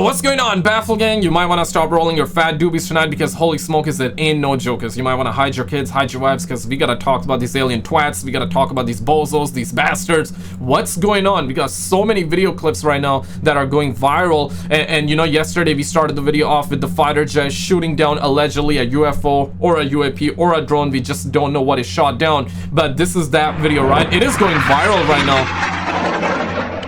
Yo, what's going on, Baffle Gang? You might want to stop rolling your fat doobies tonight because holy smokers, it ain't no jokers. You might want to hide your kids, hide your wives, because we gotta talk about these alien twats. We gotta talk about these bozos, these bastards. What's going on? We got so many video clips right now that are going viral. And you know, yesterday we started the video off with the fighter jet shooting down allegedly a UFO or a UAP or a drone. We just don't know what is shot down. But this is that video, right? It is going viral right now.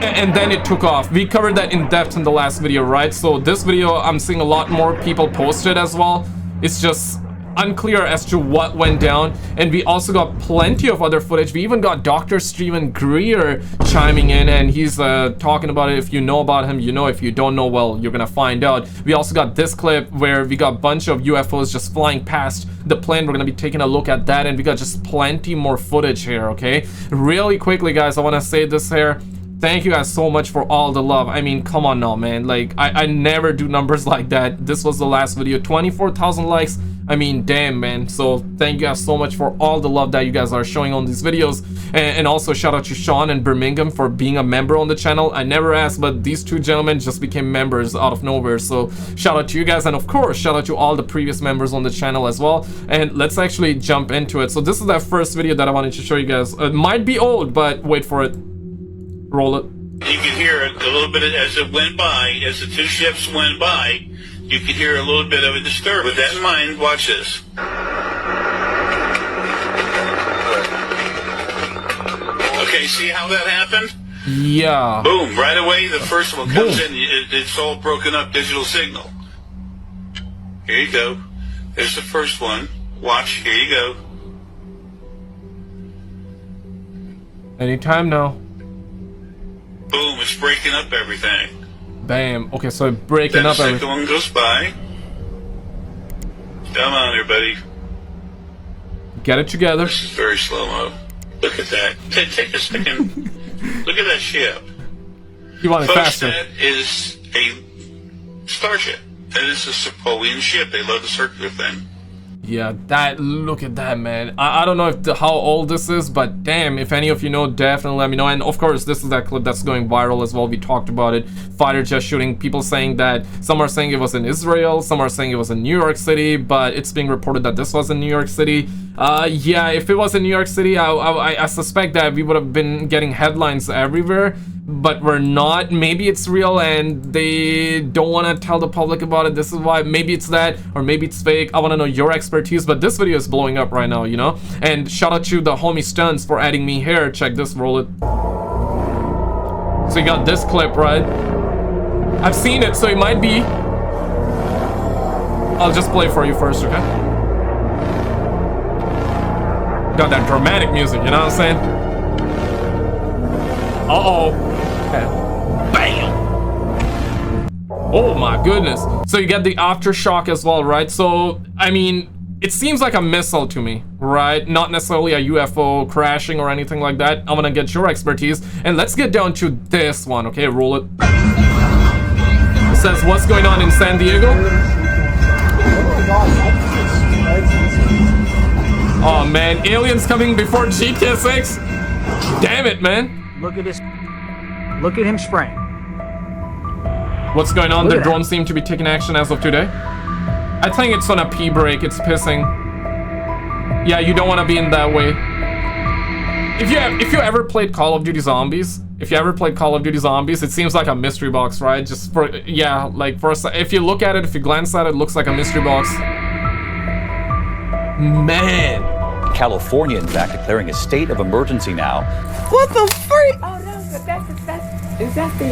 And then it took off. We covered that in depth in the last video, right? So this video, I'm seeing a lot more people post it as well. It's just unclear as to what went down. And we also got plenty of other footage. We even got Dr. Steven Greer chiming in, and he's talking about it. If you know about him, you know. If you don't know, well, you're gonna find out. We also got this clip where we got a bunch of UFOs just flying past the plane. We're gonna be taking a look at that, and we got just plenty more footage here, okay? Really quickly, guys, I want to say this here. Thank you guys so much for all the love. I mean, come on now, man. Like, I never do numbers like that. This was the last video. 24,000 likes. I mean, damn, man. So thank you guys so much for all the love that you guys are showing on these videos. And also shout out to Sean and Birmingham for being a member on the channel. I never asked, but these two gentlemen just became members out of nowhere. So shout out to you guys. And of course, shout out to all the previous members on the channel as well. And let's actually jump into it. So this is that first video that I wanted to show you guys. It might be old, but wait for it. Roll it. You could hear it a little bit as it went by, as the two ships went by. You could hear a little bit of a disturbance. With that in mind, watch this. Okay, see how that happened? Yeah. Boom, right away the first one comes in. It's all broken up digital signal. Here you go. There's the first one. Watch, here you go. Anytime now. Boom, it's breaking up everything. Bam. Okay, so breaking then up the everything. second one goes by. Come on, everybody. Get it together. This is very slow-mo. Look at that. Take a second. Look at that ship. You want it Folks, faster. that is a starship. That is a Napoleon ship. They love the circular thing. Yeah, that, look at that, man. I don't know if how old this is, but damn, if any of you know, definitely let me know. And of course, this is that clip that's going viral as well. We talked about it. Fighter jet shooting. People saying that, some are saying it was in Israel, some are saying it was in New York City, but it's being reported that this was in New York City. Yeah, if it was in New York City, I suspect that we would have been getting headlines everywhere, but we're not. Maybe it's real and they don't want to tell the public about it. This is why. Maybe it's that, or maybe it's fake. I want to know your expertise, but this video is blowing up right now, you know. And shout out to the homie Stunts for adding me here. Check this, roll it. So you got this clip, right? I've seen it, so it might be. I'll just play for you first, okay? Got that dramatic music, you know what I'm saying? Uh-oh. Okay. Bam! Oh my goodness. So you get the aftershock as well, right? So, I mean, it seems like a missile to me, right? Not necessarily a UFO crashing or anything like that. I'm gonna get your expertise. And let's get down to this one, okay? Roll it. It says, what's going on in San Diego? Oh man, aliens coming before GTA 6? Damn it, man. Look at this. Look at him spraying. What's going on? The drone seem to be taking action as of today. I think it's on a pee break. It's pissing. Yeah, you don't want to be in that way. If you ever played Call of Duty Zombies, it seems like a mystery box, right? Just for, yeah, like for a, if you look at it, if you glance at it, it looks like a mystery box. Man. California, in fact, declaring a state of emergency now. What the freak? Oh no, is that the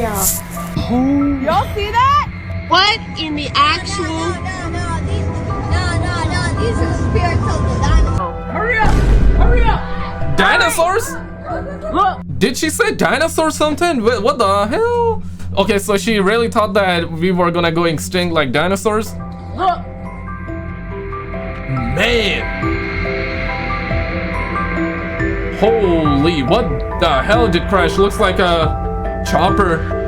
y'all see that? What in the actual? No, these are spirits of the dinosaurs. Hurry up! Dinosaurs? Look! Did she say dinosaur something? What the hell? Okay, so she really thought that we were gonna go extinct like dinosaurs? Look! Man! Holy, what the hell did crash? Looks like a chopper.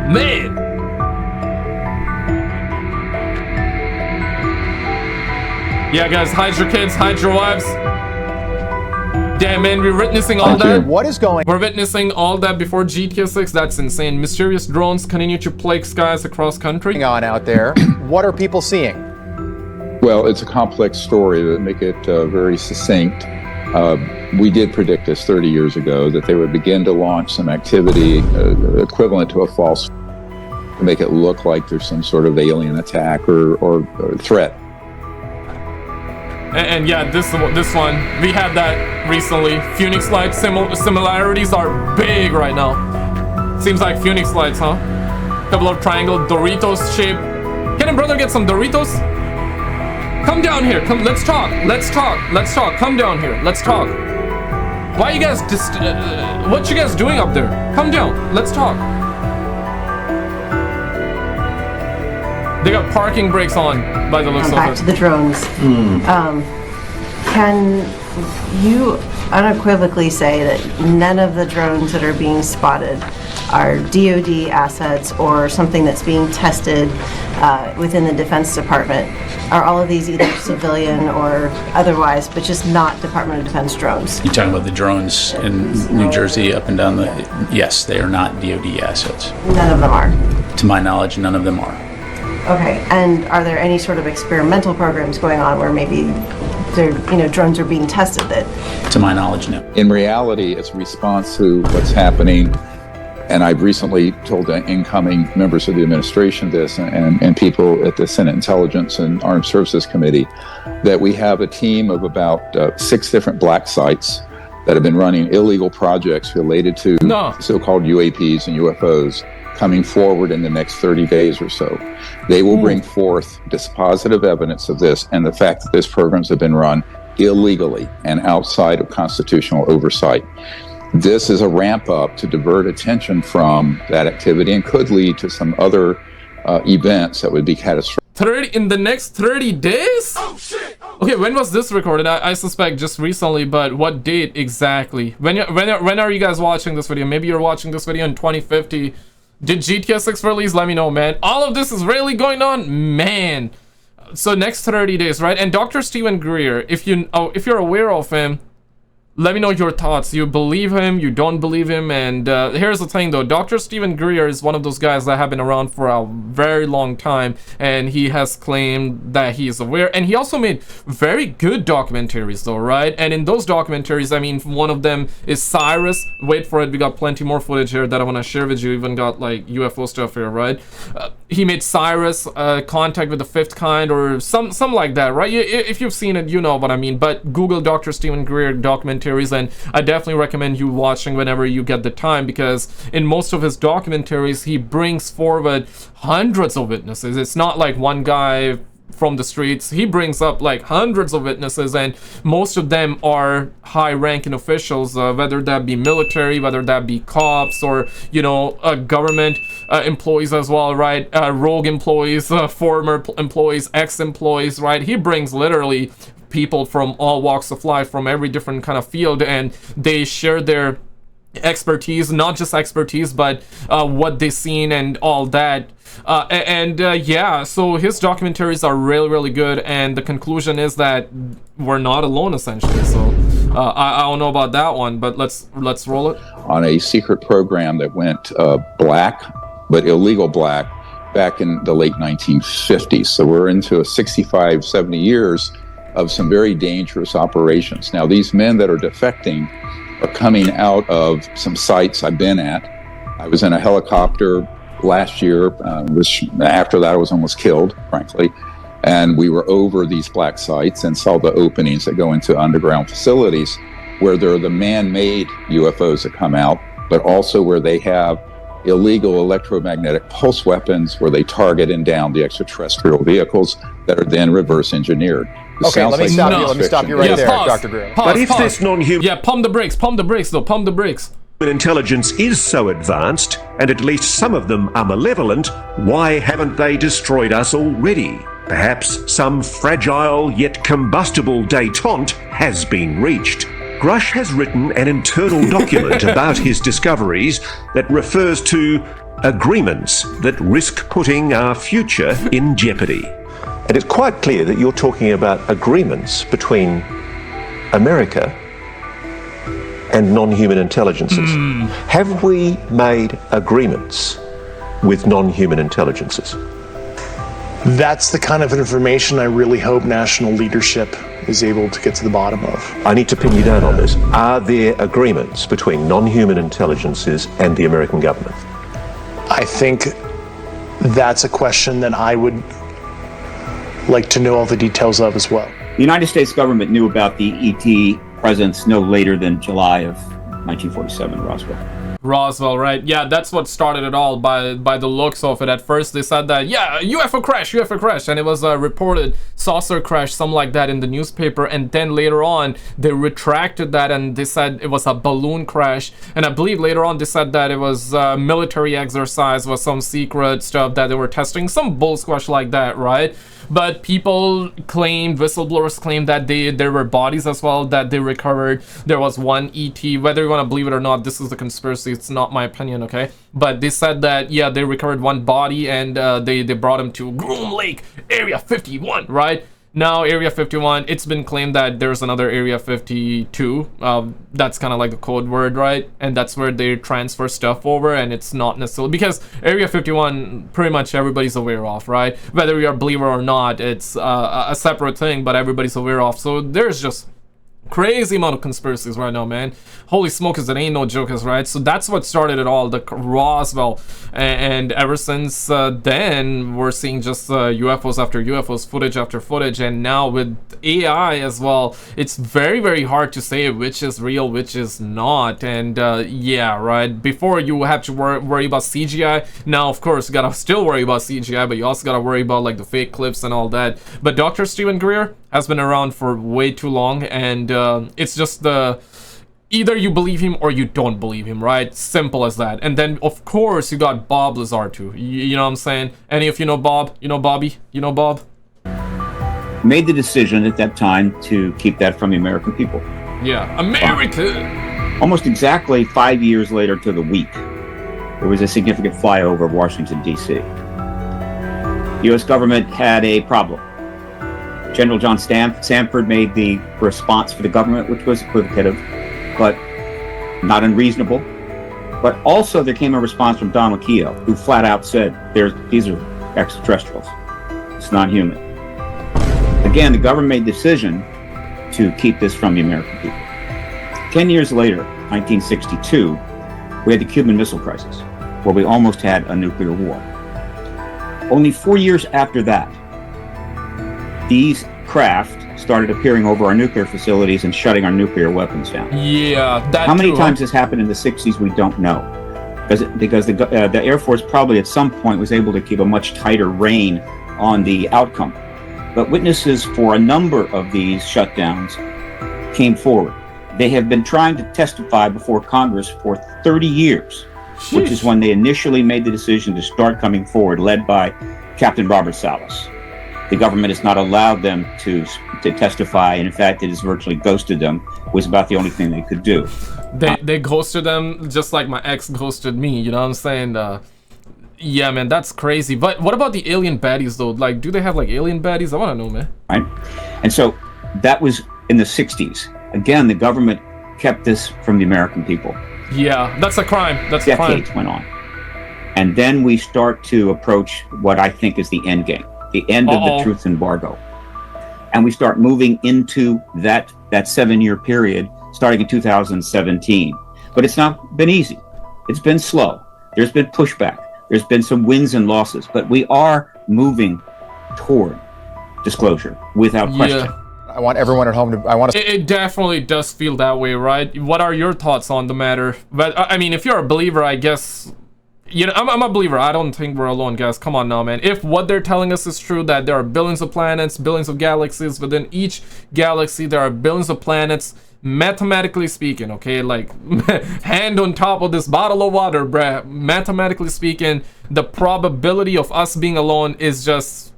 Man! Yeah, guys, hide your kids, hide your wives. Damn, man, we're witnessing all that. What is going We're witnessing all that before GTA 6. That's insane. Mysterious drones continue to plague skies across country. on out there? What are people seeing? Well, it's a complex story. To make it very succinct, we did predict this 30 years ago that they would begin to launch some activity equivalent to a false to make it look like there's some sort of alien attack or threat. And yeah, this one, we had that recently. Phoenix Lights similarities are big right now. Seems like Phoenix Lights, huh? Couple of triangle Doritos shape. Can a brother get some Doritos? Come down here. Come, let's talk. Let's talk. Let's talk. Come down here. Let's talk. Why you guys what you guys doing up there? Come down. Let's talk. They got parking brakes on by the looks of it. Back to the drones. Can you unequivocally say that none of the drones that are being spotted are DoD assets or something that's being tested within the Defense Department? Are all of these either civilian or otherwise, but just not Department of Defense drones? You're talking about the drones in New Jersey up and down the... Yes, they are not DoD assets. None of them are? To my knowledge, none of them are. Okay, and are there any sort of experimental programs going on where maybe drones are being tested that... To my knowledge, no. In reality, it's a response to what's happening. And I've recently told the incoming members of the administration this and people at the Senate Intelligence and Armed Services Committee that we have a team of about 6 different black sites that have been running illegal projects related to so-called UAPs and UFOs coming forward in the next 30 days or so. They will bring forth dispositive evidence of this and the fact that these programs have been run illegally and outside of constitutional oversight. This is a ramp up to divert attention from that activity and could lead to some other events that would be catastrophic. In the next 30 days? Oh, shit. Okay, when was this recorded? I suspect just recently, but what date exactly? When are you guys watching this video? Maybe you're watching this video in 2050. Did GTA 6 release? Let me know, man. All of this is really going on, man. So next 30 days, right? And Dr. Stephen Greer, if you're aware of him, let me know your thoughts. You believe him, you don't believe him, and here's the thing though. Dr. Stephen Greer is one of those guys that have been around for a very long time, and he has claimed that he is aware, and he also made very good documentaries though, right? And in those documentaries, I mean, one of them is Cyrus. Wait for it, we got plenty more footage here that I want to share with you. Even got like UFO stuff here, right? He made Cyrus, Contact with the Fifth Kind, or something like that, right? If you've seen it, you know what I mean. But Google Dr. Stephen Greer documentary, and I definitely recommend you watching whenever you get the time, because in most of his documentaries he brings forward hundreds of witnesses. It's not like one guy from the streets. He brings up like hundreds of witnesses, and most of them are high-ranking officials, whether that be military, whether that be cops, or government employees as well, right? Rogue employees, former employees, ex-employees, right? He brings literally people from all walks of life, from every different kind of field, and they share their expertise, not just expertise, but what they've seen and all that. Yeah, so his documentaries are really, really good, and the conclusion is that we're not alone, essentially. So I don't know about that one, but let's roll it. On a secret program that went black, but illegal black, back in the late 1950s. So we're into 65, 70 years of some very dangerous operations. Now, these men that are defecting are coming out of some sites I've been at. I was in a helicopter last year, which after that I was almost killed, frankly. And we were over these black sites and saw the openings that go into underground facilities where there are the man-made UFOs that come out, but also where they have illegal electromagnetic pulse weapons where they target and down the extraterrestrial vehicles that are then reverse engineered. Okay, let me stop you right there, Dr. Greer. But if this non-human... Yeah, pump the brakes though, pump the brakes. Intelligence is so advanced, and at least some of them are malevolent, why haven't they destroyed us already? Perhaps some fragile yet combustible détente has been reached. Grush has written an internal document about his discoveries that refers to agreements that risk putting our future in jeopardy. And it's quite clear that you're talking about agreements between America and non-human intelligences. Have we made agreements with non-human intelligences? That's the kind of information I really hope national leadership is able to get to the bottom of. I need to pin you down on this. Are there agreements between non-human intelligences and the American government? I think that's a question that I would like to know all the details of as well. The United States government knew about the ET presence no later than July of 1947, Roswell, right? Yeah, that's what started it all by the looks of it. At first they said that, yeah, UFO crash, and it was a reported saucer crash, something like that in the newspaper, and then later on they retracted that and they said it was a balloon crash, and I believe later on they said that it was a military exercise, was some secret stuff that they were testing, some bull squash like that, right? But people claimed, whistleblowers claimed that there were bodies as well that they recovered. There was one ET, whether you want to believe it or not, this is the conspiracy, it's not my opinion, okay? But they said that, yeah, they recovered one body and they brought him to Groom Lake, Area 51, right? Now, Area 51, it's been claimed that there's another Area 52. That's kind of like the code word, right? And that's where they transfer stuff over, and it's not necessarily... Because Area 51, pretty much everybody's aware of, right? Whether you're a believer or not, it's a separate thing, but everybody's aware of. So there's just crazy amount of conspiracies right now, man. Holy smokers, it ain't no jokers, right? So that's what started it all, the Roswell, and ever since then we're seeing just UFOs after UFOs, footage after footage, and now with AI as well, it's very, very hard to say which is real, which is not. And yeah, right, before you have to worry about CGI, now of course you gotta still worry about CGI, but you also gotta worry about like the fake clips and all that. But Dr. Stephen Greer has been around for way too long, and it's just either you believe him or you don't believe him, right? Simple as that. And then of course you got Bob Lazar too. You know what I'm saying? Any of you know Bob? You know Bobby? You know Bob? Made the decision at that time to keep that from the American people. Yeah, America. Almost exactly 5 years later to the week, there was a significant flyover of Washington, D.C. The U.S. government had a problem. General John Sanford made the response for the government, which was equivocative, but not unreasonable. But also there came a response from Don McKeough, who flat out said, these are extraterrestrials. It's not human. Again, the government made the decision to keep this from the American people. 10 years later, 1962, we had the Cuban Missile Crisis, where we almost had a nuclear war. Only 4 years after that, these craft started appearing over our nuclear facilities and shutting our nuclear weapons down. Yeah, that How many times this happened in the 60s, we don't know. Because the Air Force probably at some point was able to keep a much tighter rein on the outcome. But witnesses for a number of these shutdowns came forward. They have been trying to testify before Congress for 30 years, which is when they initially made the decision to start coming forward, led by Captain Robert Salas. The government has not allowed them to testify, and in fact, it has virtually ghosted them. It was about the only thing they could do. They ghosted them just like my ex ghosted me, you know what I'm saying? Yeah, man, that's crazy. But what about the alien baddies, though? Like, do they have, like, alien baddies? I want to know, man. Right? And so that was in the 60s. Again, the government kept this from the American people. Yeah, that's a crime. That's a crime. Decades went on. And then we start to approach what I think is the end game. The end of the truth embargo. And we start moving into that 7-year period starting in 2017. But it's not been easy. It's been slow. There's been pushback. There's been some wins and losses, but we are moving toward disclosure without question. Yeah. I want everyone at home to... It definitely does feel that way, right? What are your thoughts on the matter? But, I mean, if you're a believer, I guess... You know, I'm a believer. I don't think we're alone, guys. Come on now, man. If what they're telling us is true, that there are billions of planets, billions of galaxies, within each galaxy there are billions of planets, mathematically speaking, okay? Like, hand on top of this bottle of water, bruh. Mathematically speaking, the probability of us being alone is just...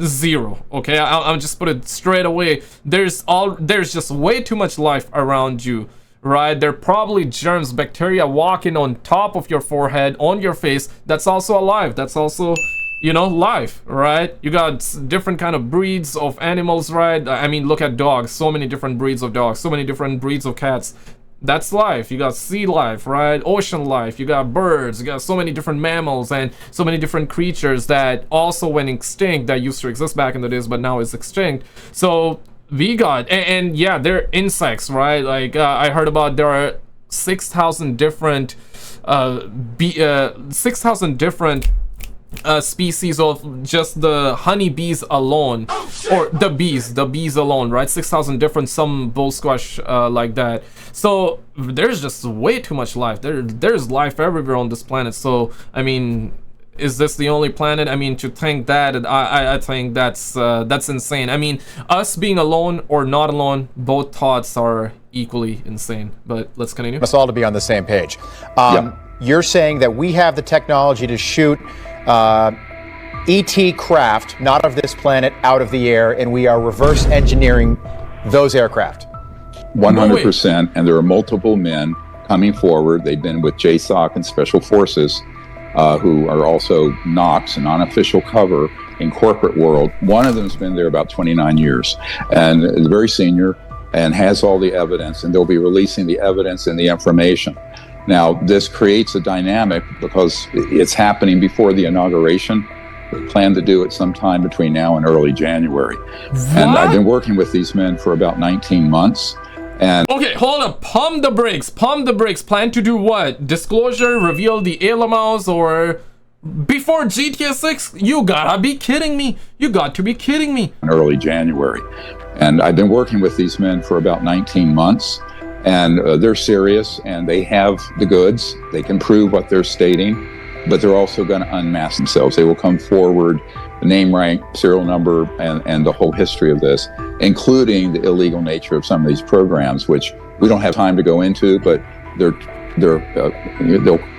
zero, okay? I'll just put it straight away. There's just way too much life around you, right? There are probably germs, bacteria walking on top of your forehead, on your face. That's also alive. That's also, you know, life, right? You got different kind of breeds of animals, right? I mean, look at dogs. So many different breeds of dogs, so many different breeds of cats. That's life. You got sea life, right? Ocean life. You got birds. You got so many different mammals and so many different creatures that also went extinct, that used to exist back in the days but now is extinct. So we got, and yeah, they're insects, right? Like I heard about there are 6,000 different 6,000 different species of just the honeybees alone, or the bees alone, right? 6,000 different, some bull squash like that. So there's just way too much life. There's life everywhere on this planet. So I mean, is this the only planet? I mean, to think that, I think that's insane. I mean, us being alone or not alone, both thoughts are equally insane. But let's continue. Us all to be on the same page. You're saying that we have the technology to shoot ET craft, not of this planet, out of the air, and we are reverse engineering those aircraft. 100%, and there are multiple men coming forward. They've been with JSOC and Special Forces, who are also NOCs, an unofficial cover in corporate world. One of them's been there about 29 years, and is very senior, and has all the evidence, and they'll be releasing the evidence and the information. Now, this creates a dynamic because it's happening before the inauguration. We plan to do it sometime between now and early January. And I've been working with these men for about 19 months. And okay, hold up. Pump the brakes. Pump the brakes. Plan to do what? Disclosure? Reveal the Alamos? Or before GTA 6? You gotta be kidding me. You got to be kidding me. In early January. And I've been working with these men for about 19 months. And they're serious, and they have the goods. They can prove what they're stating, but they're also going to unmask themselves. They will come forward, the name, rank, serial number, and the whole history of this, including the illegal nature of some of these programs, which we don't have time to go into, but they'll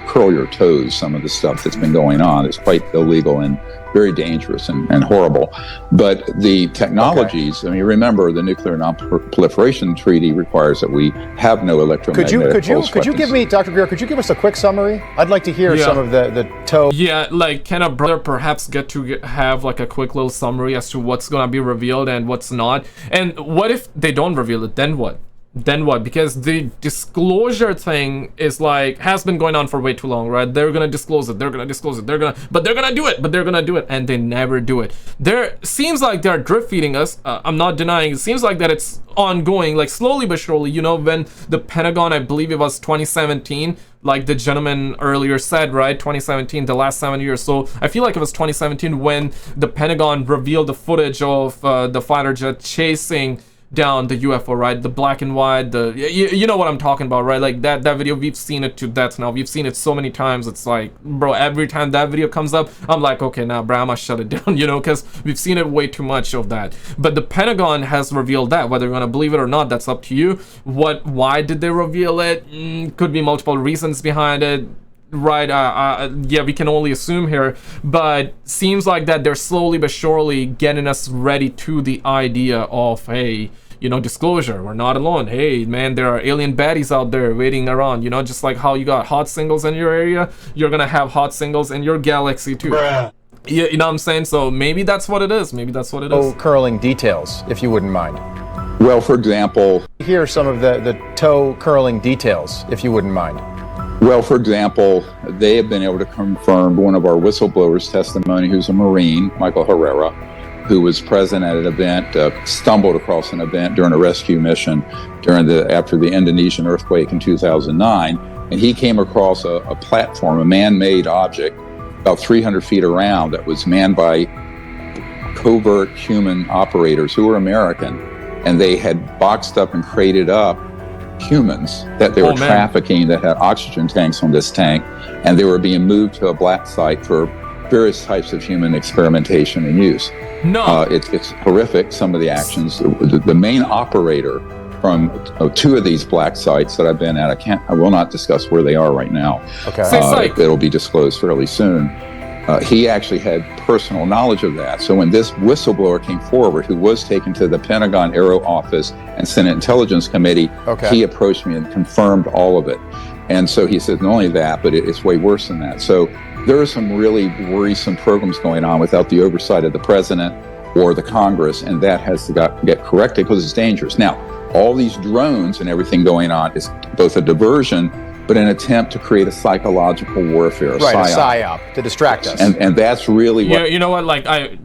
curl your toes, some of the stuff that's been going on. It's quite illegal and very dangerous and horrible. But the technologies, I mean, remember the Nuclear Non-Proliferation Treaty requires that we have no electromagnetic pulse Could you give me, Dr. Greer, could you give us a quick summary? I'd like to hear some of the toe. Yeah, like, can a brother perhaps get to have like a quick little summary as to what's gonna be revealed and what's not? And what if they don't reveal it? Then what? Then what? Because the disclosure thing is like, has been going on for way too long, right? They're gonna disclose it, they're gonna disclose it, but they're gonna do it, and they never do it. There seems like they're drip feeding us. I'm not denying, it seems like that it's ongoing, like slowly but surely. You know, when the Pentagon, I believe it was 2017, like the gentleman earlier said, right? 2017, the last 7 years. So I feel like it was 2017 when the Pentagon revealed the footage of the fighter jet chasing down the UFO, right? The black and white, you know what I'm talking about, right? Like that video, we've seen it to death now. We've seen it so many times. It's like, bro, every time that video comes up, I'm like, okay, now, bro, I'm gonna shut it down, you know, because we've seen it way too much of that. But the Pentagon has revealed that. Whether you're gonna believe it or not, that's up to you. Why did they reveal it? Could be multiple reasons behind it. Right, yeah, we can only assume here, but seems like that they're slowly but surely getting us ready to the idea of, hey, you know, disclosure, we're not alone. Hey, man, there are alien baddies out there waiting around, you know, just like how you got hot singles in your area, you're gonna have hot singles in your galaxy too. Bruh. Yeah, you know what I'm saying? So maybe that's what it is. Maybe that's what it is. Curling details, if you wouldn't mind. Well, for example, here are some of the toe curling details, if you wouldn't mind. Well, for example, they have been able to confirm one of our whistleblowers' testimony, who's a Marine, Michael Herrera, who was present at an event, stumbled across an event during a rescue mission after the Indonesian earthquake in 2009, and he came across a platform, a man-made object, about 300 feet around, that was manned by covert human operators who were American, and they had boxed up and crated up humans that they were trafficking that had oxygen tanks on this tank, and they were being moved to a black site for various types of human experimentation and use. No, it's horrific, some of the actions. The main operator from two of these black sites that I've been at, I will not discuss where they are right now. Okay. It'll be disclosed fairly soon. He actually had personal knowledge of that. So when this whistleblower came forward, who was taken to the Pentagon Aero Office and Senate Intelligence Committee, he approached me and confirmed all of it. And so he said, not only that, but it's way worse than that. So there are some really worrisome programs going on without the oversight of the president or the Congress, and that has to get corrected because it's dangerous. Now, all these drones and everything going on is both a diversion, but an attempt to create a psychological warfare, right, a psyop to distract us. And that's really what. Yeah, you know what? Like I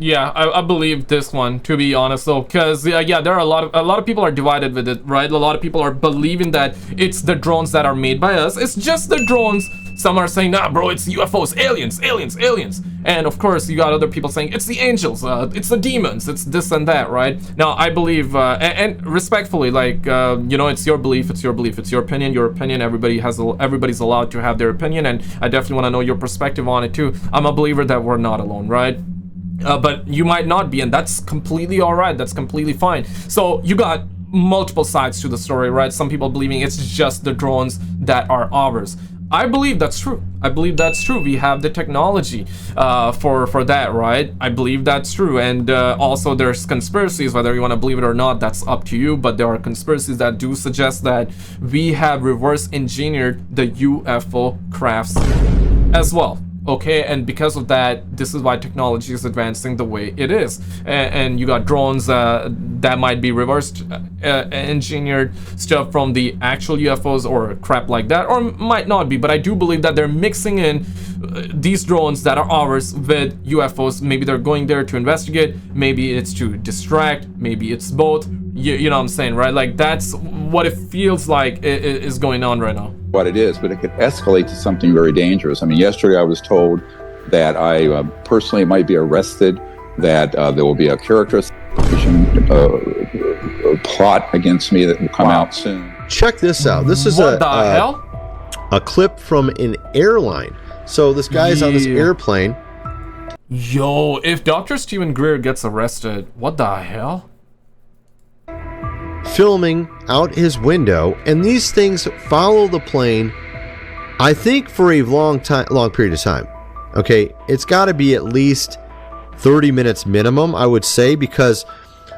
believe this one, to be honest, though, because yeah, there are a lot of people are divided with it, right? A lot of people are believing that it's the drones that are made by us. It's just the drones. Some are saying, nah, bro, it's UFOs, aliens. And of course, you got other people saying it's the angels, it's the demons, it's this and that, right? Now, I believe, and respectfully, like, you know, it's your belief, it's your opinion, everybody's allowed to have their opinion, and I definitely want to know your perspective on it too. I'm a believer that we're not alone, right? But you might not be, and that's completely all right. That's completely fine. So you got multiple sides to the story, right? Some people believing it's just the drones that are ours. I believe that's true. We have the technology for that, right? I believe that's true. And also there's conspiracies, whether you want to believe it or not, that's up to you. But there are conspiracies that do suggest that we have reverse engineered the UFO crafts as well. Okay, and because of that, this is why technology is advancing the way it is. And you got drones that might be reversed engineered stuff from the actual UFOs or crap like that, or might not be. But I do believe that they're mixing in these drones that are ours with UFOs. Maybe they're going there to investigate, maybe it's to distract, maybe it's both. You know what I'm saying, right? Like, that's what it feels like is going on right now. What it is, but it could escalate to something very dangerous. I mean, yesterday I was told that I personally might be arrested, that there will be a character assassination plot against me that will come out soon. Check this out. This is a clip from an airline. So this guy's on this airplane. Yo, if Dr. Stephen Greer gets arrested, what the hell? Filming out his window, and these things follow the plane, I think, for a long period of time. Okay, it's got to be at least 30 minutes minimum, I would say, because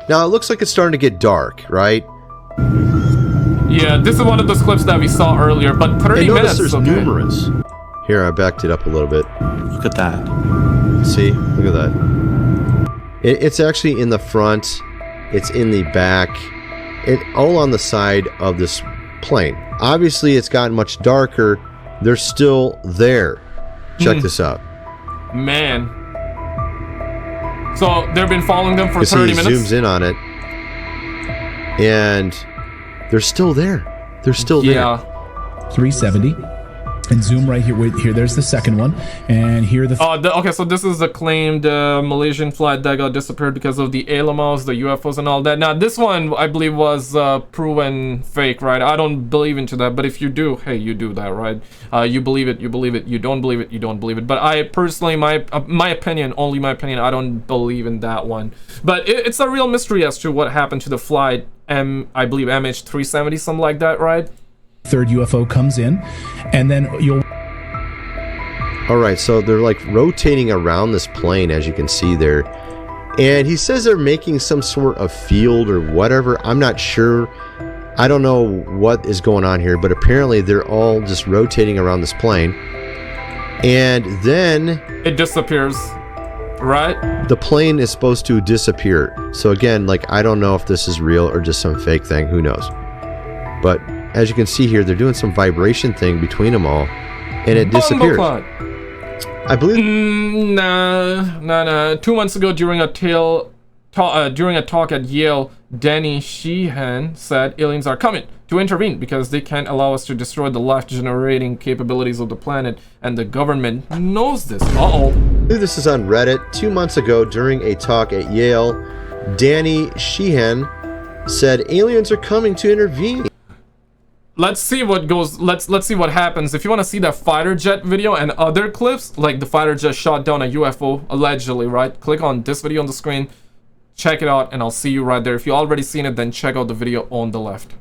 now it looks like it's starting to get dark, right? Yeah, this is one of those clips that we saw earlier, but 30 minutes. There's numerous. Here, I backed it up a little bit. Look at that. See, look at that. It's actually in the front. It's in the back. It all on the side of this plane. Obviously, it's gotten much darker. They're still there. Check this out. Man. So they've been following them for 30 minutes? He zooms in on it. And they're still there. They're still there. Yeah. 370. And zoom right here. Wait, here, there's the second one. And here the... okay, so this is the claimed Malaysian flight that got disappeared because of the ALMOs, the UFOs and all that. Now, this one, I believe, was proven fake, right? I don't believe into that, but if you do, hey, you do that, right? You believe it, you believe it. You don't believe it, you don't believe it. But I personally, my opinion, only my opinion, I don't believe in that one. But it's a real mystery as to what happened to the flight, I believe MH370, something like that, right? Third UFO comes in, and then you'll... All right, so they're like rotating around this plane, as you can see there. And he says they're making some sort of field or whatever. I'm not sure. I don't know what is going on here, but apparently they're all just rotating around this plane. And then... it disappears, right? The plane is supposed to disappear. So again, like, I don't know if this is real or just some fake thing. Who knows? But... as you can see here, they're doing some vibration thing between them all, and it disappears. I believe. Nah. 2 months ago, during a talk at Yale, Danny Sheehan said aliens are coming to intervene because they can't allow us to destroy the life-generating capabilities of the planet, and the government knows this. This is on Reddit. 2 months ago, during a talk at Yale, Danny Sheehan said aliens are coming to intervene. Let's see what goes. Let's see what happens. If you want to see that fighter jet video and other clips, like the fighter jet shot down a UFO allegedly, right? Click on this video on the screen, check it out, and I'll see you right there. If you already seen it, then check out the video on the left.